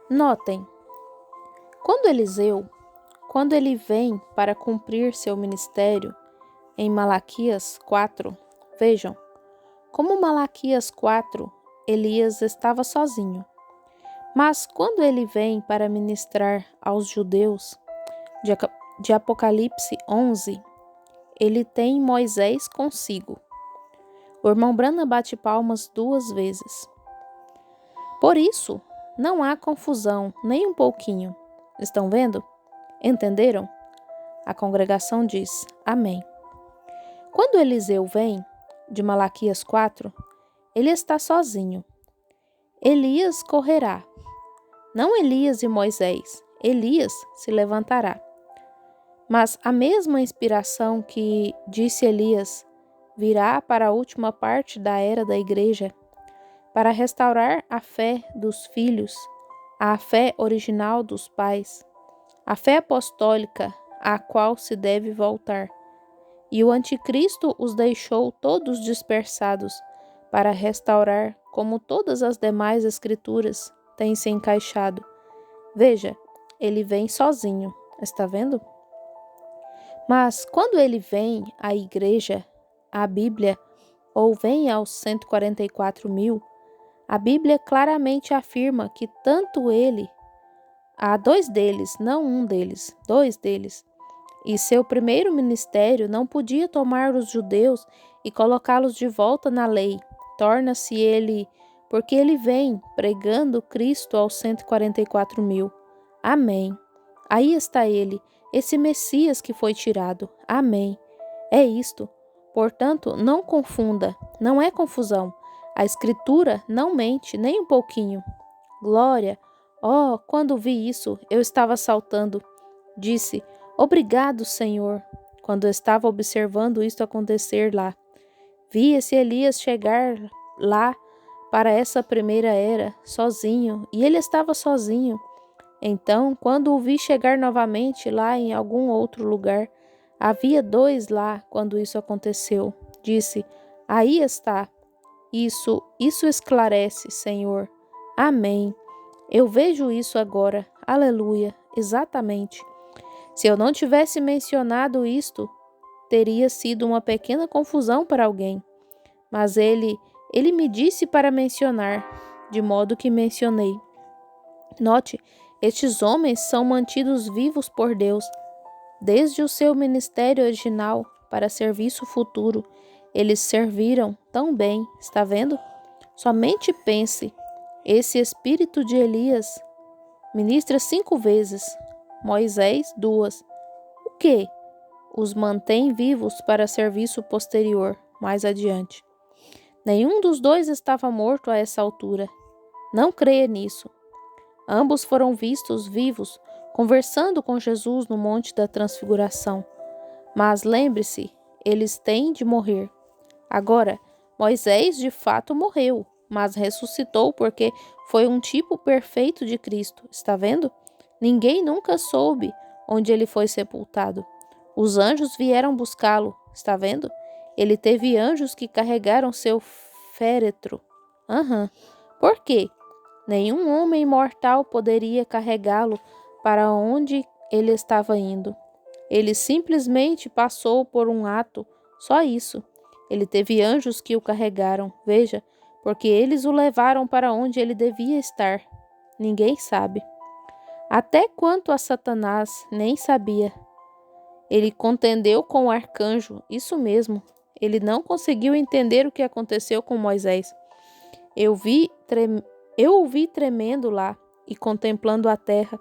Notem, quando ele vem para cumprir seu ministério em Malaquias 4, vejam, como Malaquias 4, Elias estava sozinho. Mas quando ele vem para ministrar aos judeus, de Apocalipse 11, ele tem Moisés consigo. O irmão Branham bate palmas 2 vezes. Por isso, não há confusão, nem um pouquinho. Estão vendo? Entenderam? A congregação diz, amém. Quando Eliseu vem, de Malaquias 4, ele está sozinho. Elias correrá. Não Elias e Moisés, Elias se levantará. Mas a mesma inspiração que disse Elias virá para a última parte da era da igreja, para restaurar a fé dos filhos, a fé original dos pais, a fé apostólica à qual se deve voltar. E o anticristo os deixou todos dispersados para restaurar como todas as demais escrituras têm se encaixado. Veja, ele vem sozinho, está vendo? Mas quando ele vem à igreja, à Bíblia, ou vem aos 144 mil, a Bíblia claramente afirma que tanto ele, há 2 deles, não um deles, 2 deles, e seu primeiro ministério não podia tomar os judeus e colocá-los de volta na lei. Torna-se ele, porque ele vem pregando Cristo aos 144 mil. Amém. Aí está ele, esse Messias que foi tirado. Amém. É isto. Portanto, não confunda, não é confusão. A Escritura não mente nem um pouquinho. Glória! Oh, quando vi isso, eu estava saltando. Disse, obrigado, Senhor, quando estava observando isto acontecer lá. Vi esse Elias chegar lá para essa primeira era, sozinho, e ele estava sozinho. Então, quando o vi chegar novamente lá em algum outro lugar, havia 2 lá quando isso aconteceu. Disse, aí está. Isso esclarece, Senhor. Amém. Eu vejo isso agora. Aleluia. Exatamente. Se eu não tivesse mencionado isto, teria sido uma pequena confusão para alguém. Mas ele me disse para mencionar, de modo que mencionei. Note, estes homens são mantidos vivos por Deus, desde o seu ministério original para serviço futuro. Eles serviram tão bem, está vendo? Somente pense, esse espírito de Elias ministra 5 vezes, Moisés 2. O que? Os mantém vivos para serviço posterior, mais adiante. Nenhum dos 2 estava morto a essa altura. Não creia nisso. Ambos foram vistos vivos, conversando com Jesus no Monte da Transfiguração. Mas lembre-se, eles têm de morrer. Agora, Moisés de fato morreu, mas ressuscitou porque foi um tipo perfeito de Cristo. Está vendo? Ninguém nunca soube onde ele foi sepultado. Os anjos vieram buscá-lo. Está vendo? Ele teve anjos que carregaram seu féretro. Por quê? Nenhum homem mortal poderia carregá-lo para onde ele estava indo. Ele simplesmente passou por um ato, só isso. Ele teve anjos que o carregaram, veja, porque eles o levaram para onde ele devia estar. Ninguém sabe. Até quanto a Satanás, nem sabia. Ele contendeu com o arcanjo, isso mesmo. Ele não conseguiu entender o que aconteceu com Moisés. Eu o vi tremendo lá e contemplando a terra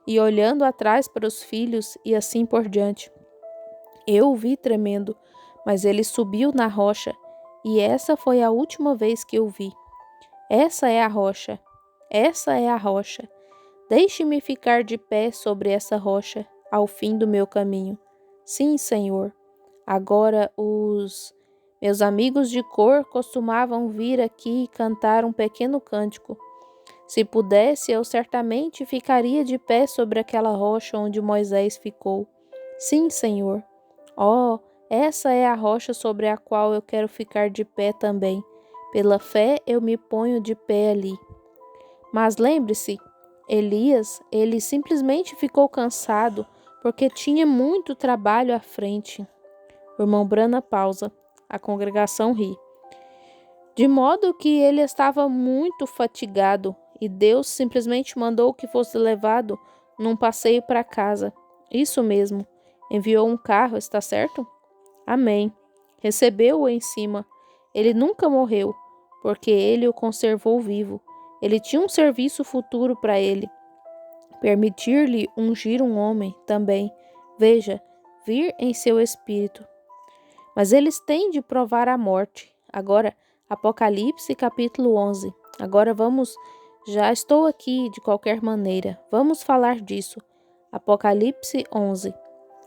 e olhando atrás para os filhos e assim por diante. Eu o vi tremendo, mas ele subiu na rocha e essa foi a última vez que eu vi. Essa é a rocha. Essa é a rocha. Deixe-me ficar de pé sobre essa rocha ao fim do meu caminho. Sim, Senhor. Agora os meus amigos de cor costumavam vir aqui e cantar um pequeno cântico. Se pudesse, eu certamente ficaria de pé sobre aquela rocha onde Moisés ficou. Sim, Senhor. Oh, essa é a rocha sobre a qual eu quero ficar de pé também. Pela fé eu me ponho de pé ali. Mas lembre-se, Elias, ele simplesmente ficou cansado porque tinha muito trabalho à frente. O irmão Brana pausa. A congregação ri. De modo que ele estava muito fatigado e Deus simplesmente mandou que fosse levado num passeio para casa. Isso mesmo. Enviou um carro, está certo? Amém. Recebeu-o em cima. Ele nunca morreu, porque ele o conservou vivo. Ele tinha um serviço futuro para ele. Permitir-lhe ungir um homem também. Veja, vir em seu espírito. Mas eles têm de provar a morte. Agora, Apocalipse capítulo 11. Agora já estou aqui de qualquer maneira. Vamos falar disso. Apocalipse 11.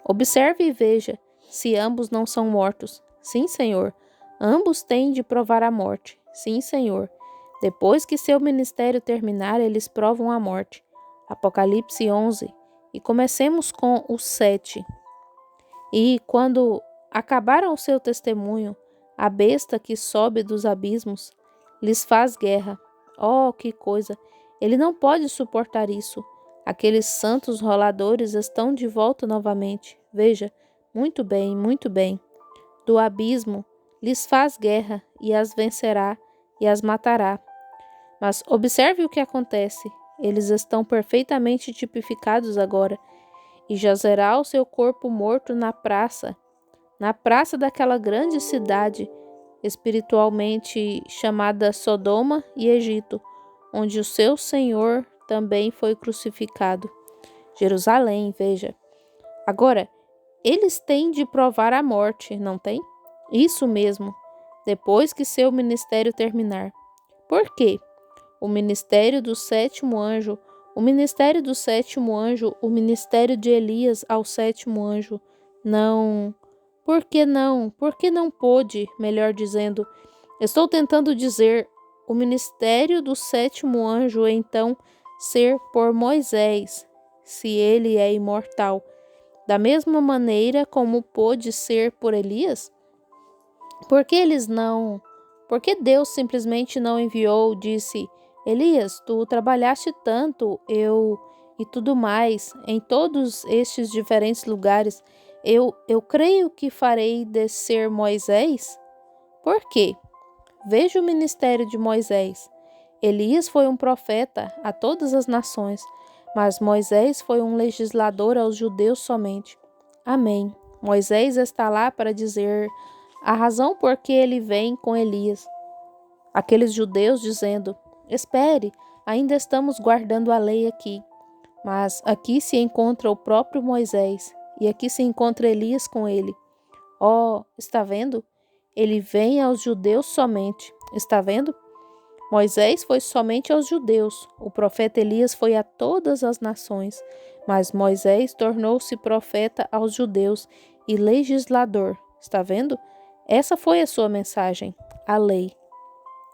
Observe e veja se ambos não são mortos. Sim, Senhor. Ambos têm de provar a morte. Sim, Senhor. Depois que seu ministério terminar, eles provam a morte. Apocalipse 11. E comecemos com o 7. E quando acabaram o seu testemunho, a besta que sobe dos abismos lhes faz guerra. Oh, que coisa! Ele não pode suportar isso. Aqueles santos roladores estão de volta novamente. Veja, muito bem, muito bem. Do abismo lhes faz guerra e as vencerá e as matará. Mas observe o que acontece. Eles estão perfeitamente tipificados agora, e jazerá o seu corpo morto na praça daquela grande cidade, espiritualmente chamada Sodoma e Egito, onde o seu Senhor também foi crucificado. Jerusalém, veja. Agora, eles têm de provar a morte, não tem? Isso mesmo, depois que seu ministério terminar. Por quê? O ministério do sétimo anjo, o ministério de Elias ao sétimo anjo, não. Por que não? Por que não pôde, melhor dizendo, estou tentando dizer, o ministério do sétimo anjo então ser por Moisés, se ele é imortal, da mesma maneira como pôde ser por Elias? Por que eles não? Por que Deus simplesmente não enviou, disse, Elias, tu trabalhaste tanto, e tudo mais, em todos estes diferentes lugares, eu creio que farei descer Moisés? Por quê? Veja o ministério de Moisés. Elias foi um profeta a todas as nações, mas Moisés foi um legislador aos judeus somente. Amém. Moisés está lá para dizer a razão por que ele vem com Elias. Aqueles judeus dizendo, espere, ainda estamos guardando a lei aqui. Mas aqui se encontra o próprio Moisés, e aqui se encontra Elias com ele. Oh, está vendo? Ele vem aos judeus somente. Está vendo? Moisés foi somente aos judeus. O profeta Elias foi a todas as nações. Mas Moisés tornou-se profeta aos judeus e legislador. Está vendo? Essa foi a sua mensagem, a lei.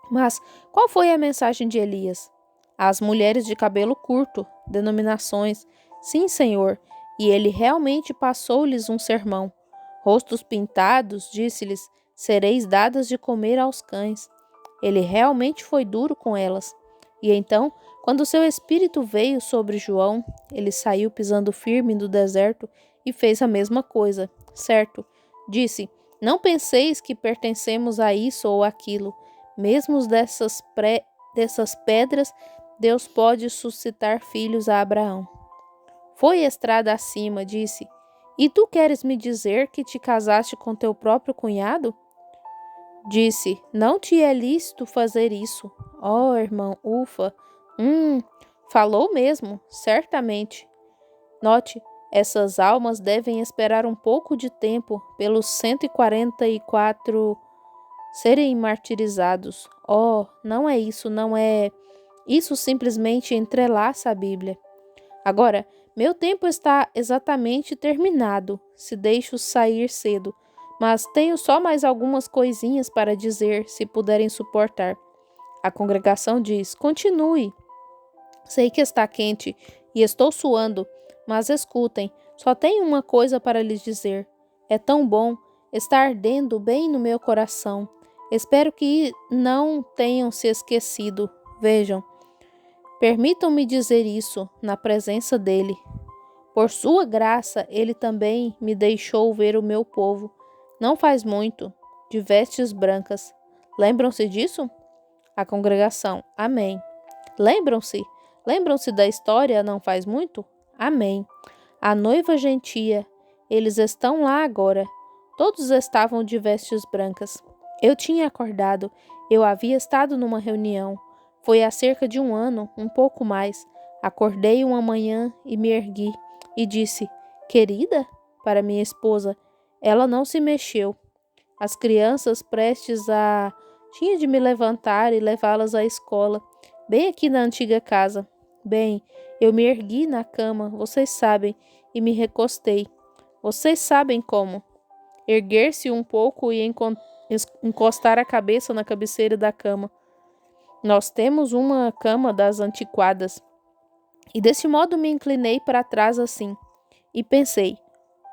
Mas qual foi a mensagem de Elias? As mulheres de cabelo curto, denominações. Sim, Senhor. E ele realmente passou-lhes um sermão. Rostos pintados, disse-lhes, sereis dadas de comer aos cães. Ele realmente foi duro com elas. E então, quando seu espírito veio sobre João, ele saiu pisando firme do deserto e fez a mesma coisa, certo? Disse, não penseis que pertencemos a isso ou aquilo. Mesmo dessas pedras, Deus pode suscitar filhos a Abraão. Foi estrada acima, disse, e tu queres me dizer que te casaste com teu próprio cunhado? Disse, não te é lícito fazer isso. Oh, irmão, ufa. Falou mesmo, certamente. Note, essas almas devem esperar um pouco de tempo pelos 144 serem martirizados. Oh, não é isso, não é. Isso simplesmente entrelaça a Bíblia. Agora, meu tempo está exatamente terminado, se deixo sair cedo, mas tenho só mais algumas coisinhas para dizer, se puderem suportar. A congregação diz, continue. Sei que está quente e estou suando, mas escutem, só tenho uma coisa para lhes dizer. É tão bom, está ardendo bem no meu coração. Espero que não tenham se esquecido. Vejam, Permitam-me dizer isso na presença dele. Por sua graça, ele também me deixou ver o meu povo, não faz muito, de vestes brancas. Lembram-se disso? A congregação, amém. Lembram-se? Lembram-se da história não faz muito? Amém. A noiva gentia, eles estão lá agora. Todos estavam de vestes brancas. Eu tinha acordado, eu havia estado numa reunião. Foi há cerca de 1 ano, um pouco mais. Acordei uma manhã e me ergui e disse, querida, para minha esposa. Ela não se mexeu. As crianças prestes a... Tinha de me levantar e levá-las à escola, bem aqui na antiga casa. Bem, eu me ergui na cama, vocês sabem, e me recostei. Vocês sabem como. Erguer-se um pouco e encostar a cabeça na cabeceira da cama. Nós temos uma cama das antiquadas. E desse modo me inclinei para trás assim. E pensei,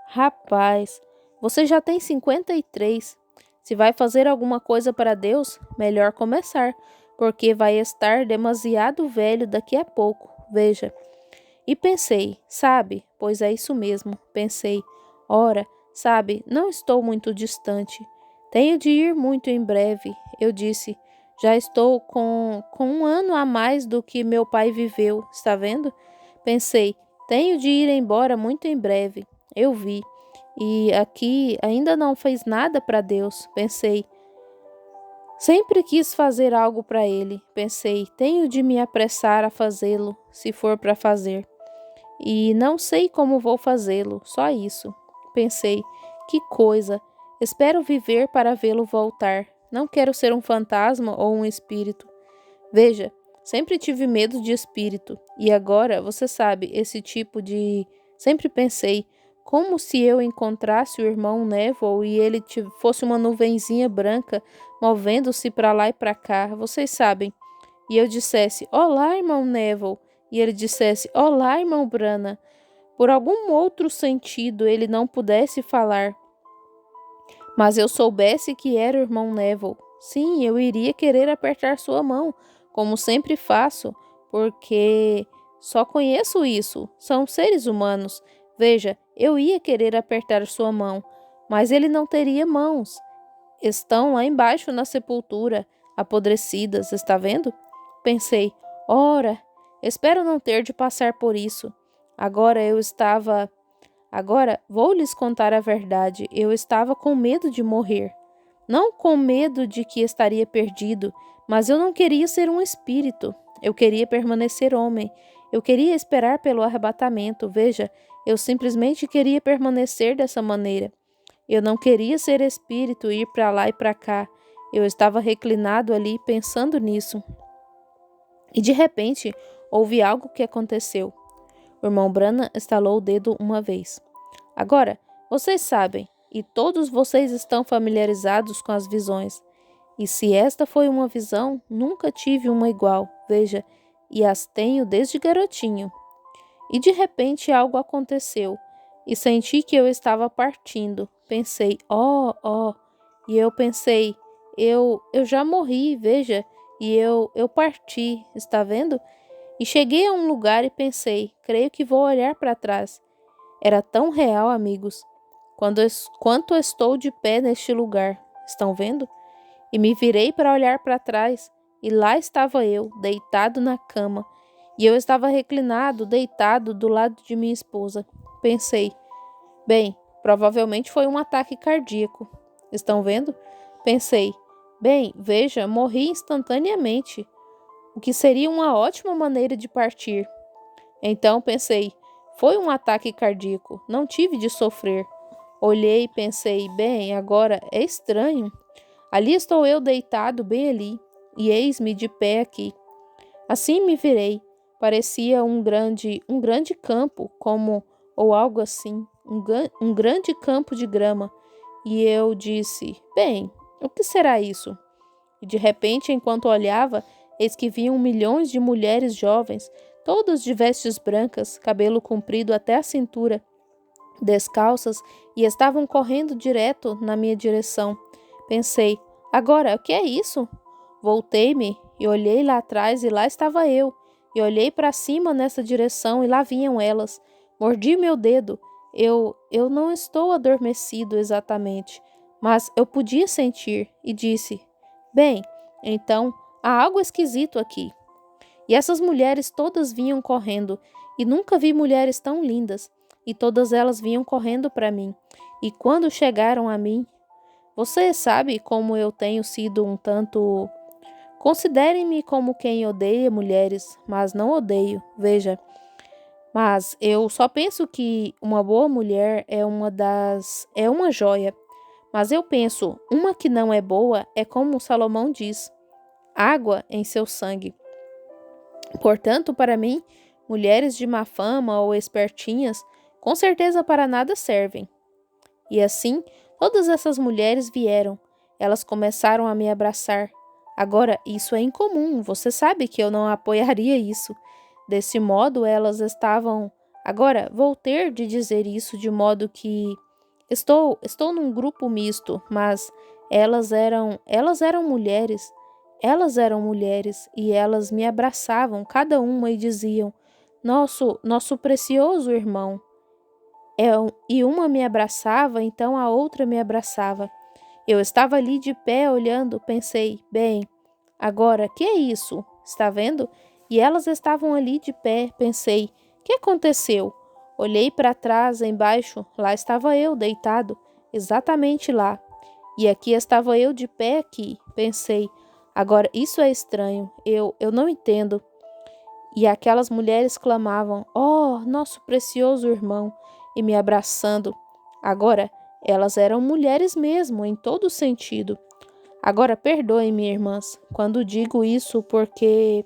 rapaz, você já tem 53. Se vai fazer alguma coisa para Deus, melhor começar, porque vai estar demasiado velho daqui a pouco, veja. E pensei, sabe, pois é isso mesmo, pensei, ora, sabe, não estou muito distante. Tenho de ir muito em breve, eu disse. Já estou com 1 ano a mais do que meu pai viveu, está vendo? Pensei, tenho de ir embora muito em breve. Eu vi. E aqui ainda não fez nada para Deus, pensei. Sempre quis fazer algo para ele, pensei. Tenho de me apressar a fazê-lo, se for para fazer. E não sei como vou fazê-lo, só isso. Pensei, que coisa. Espero viver para vê-lo voltar. Não quero ser um fantasma ou um espírito. Veja, sempre tive medo de espírito. E agora, você sabe, esse tipo de... Sempre pensei, como se eu encontrasse o irmão Neville e ele fosse uma nuvenzinha branca movendo-se para lá e para cá, vocês sabem. E eu dissesse, olá, irmão Neville. E ele dissesse, olá, irmão Branham. Por algum outro sentido ele não pudesse falar. Mas eu soubesse que era o irmão Neville. Sim, eu iria querer apertar sua mão, como sempre faço, porque só conheço isso. São seres humanos. Veja, eu ia querer apertar sua mão, mas ele não teria mãos. Estão lá embaixo na sepultura, apodrecidas, está vendo? Pensei, ora, espero não ter de passar por isso. Agora vou lhes contar a verdade. Eu estava com medo de morrer. Não com medo de que estaria perdido, mas eu não queria ser um espírito. Eu queria permanecer homem. Eu queria esperar pelo arrebatamento. Veja, eu simplesmente queria permanecer dessa maneira. Eu não queria ser espírito e ir para lá e para cá. Eu estava reclinado ali pensando nisso. E de repente, houve algo que aconteceu. O irmão Branham estalou o dedo uma vez. Agora, vocês sabem, e todos vocês estão familiarizados com as visões. E se esta foi uma visão, nunca tive uma igual, veja, e as tenho desde garotinho. E de repente algo aconteceu, e senti que eu estava partindo. Pensei, e eu pensei, eu já morri, veja, e eu parti, está vendo? E cheguei a um lugar e pensei, creio que vou olhar para trás. Era tão real, amigos, quanto estou de pé neste lugar, estão vendo? E me virei para olhar para trás, e lá estava eu, deitado na cama, e eu estava reclinado, deitado do lado de minha esposa. Pensei, bem, provavelmente foi um ataque cardíaco, estão vendo? Pensei, bem, veja, morri instantaneamente, o que seria uma ótima maneira de partir. Então pensei, foi um ataque cardíaco, não tive de sofrer. Olhei e pensei, bem, agora é estranho. Ali estou eu deitado bem ali, e eis-me de pé aqui. Assim me virei, parecia um grande campo, ou algo assim, um grande campo de grama. E eu disse, bem, o que será isso? E de repente, enquanto olhava, eis que vinham milhões de mulheres jovens, todas de vestes brancas, cabelo comprido até a cintura, descalças, e estavam correndo direto na minha direção. Pensei, agora, o que é isso? Voltei-me e olhei lá atrás e lá estava eu, e olhei para cima nessa direção e lá vinham elas. Mordi meu dedo. Eu não estou adormecido exatamente, mas eu podia sentir e disse: Bem, então há algo esquisito aqui. E essas mulheres todas vinham correndo, e nunca vi mulheres tão lindas, e todas elas vinham correndo para mim. E quando chegaram a mim, você sabe como eu tenho sido um tanto. Considerem-me como quem odeia mulheres, mas não odeio, veja. Mas eu só penso que uma boa mulher é uma joia. Mas eu penso, uma que não é boa é como Salomão diz, água em seu sangue. Portanto, para mim, mulheres de má fama ou espertinhas, com certeza para nada servem. E assim, todas essas mulheres vieram. Elas começaram a me abraçar. Agora, isso é incomum, você sabe que eu não apoiaria isso. Desse modo, elas estavam. Agora, vou ter de dizer isso de modo que. Estou num grupo misto, mas elas eram mulheres. Elas eram mulheres e elas me abraçavam, cada uma, e diziam: nosso precioso irmão. E uma me abraçava, então a outra me abraçava. Eu estava ali de pé olhando, pensei, bem, agora, que é isso? Está vendo? E elas estavam ali de pé, pensei, que aconteceu? Olhei para trás, embaixo, lá estava eu, deitado, exatamente lá. E aqui estava eu de pé aqui, pensei, agora isso é estranho, eu não entendo. E aquelas mulheres clamavam, oh, nosso precioso irmão, e me abraçando. Agora, elas eram mulheres mesmo, em todo sentido. Agora, perdoem-me, irmãs, quando digo isso porque...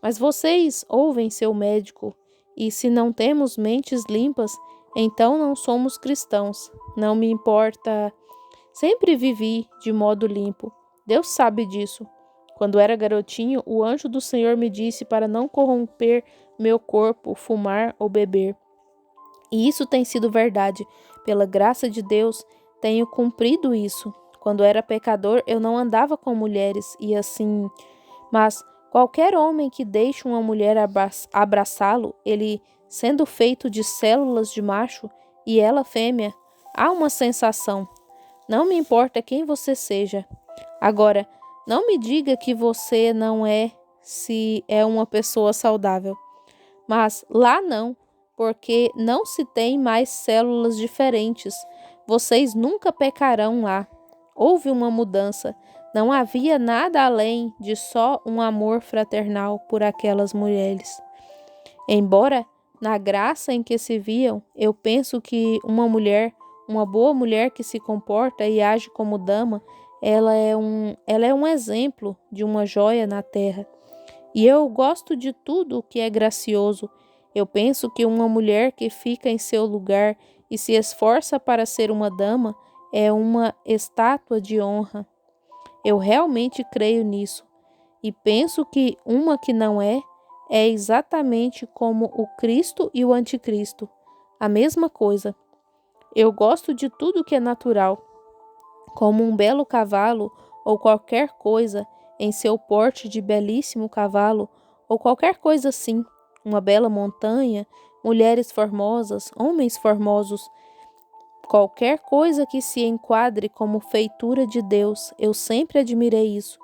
Mas vocês ouvem seu médico, e se não temos mentes limpas, então não somos cristãos. Não me importa. Sempre vivi de modo limpo. Deus sabe disso. Quando era garotinho, o anjo do Senhor me disse para não corromper meu corpo, fumar ou beber. E isso tem sido verdade. Pela graça de Deus, tenho cumprido isso. Quando era pecador, eu não andava com mulheres e assim. Mas qualquer homem que deixe uma mulher abraçá-lo, ele sendo feito de células de macho e ela fêmea, há uma sensação. Não me importa quem você seja. Agora, não me diga que você não é, se é uma pessoa saudável. Mas lá não, porque não se tem mais células diferentes. Vocês nunca pecarão lá. Houve uma mudança. Não havia nada além de só um amor fraternal por aquelas mulheres. Embora, na graça em que se viam, eu penso que uma boa mulher que se comporta e age como dama, ela é um exemplo de uma joia na terra. E eu gosto de tudo o que é gracioso. Eu penso que uma mulher que fica em seu lugar e se esforça para ser uma dama é uma estátua de honra. Eu realmente creio nisso. E penso que uma que não é exatamente como o Cristo e o Anticristo. A mesma coisa. Eu gosto de tudo que é natural, como um belo cavalo ou qualquer coisa em seu porte de belíssimo cavalo, ou qualquer coisa assim, uma bela montanha, mulheres formosas, homens formosos, qualquer coisa que se enquadre como feitura de Deus, eu sempre admirei isso.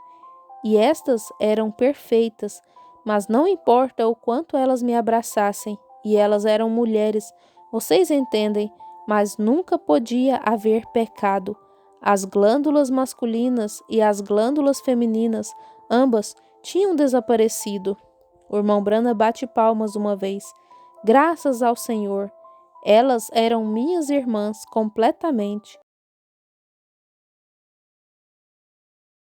E estas eram perfeitas, mas não importa o quanto elas me abraçassem, e elas eram mulheres, vocês entendem, mas nunca podia haver pecado. As glândulas masculinas e as glândulas femininas, ambas, tinham desaparecido. O irmão Brana bate palmas uma vez. Graças ao Senhor. Elas eram minhas irmãs completamente.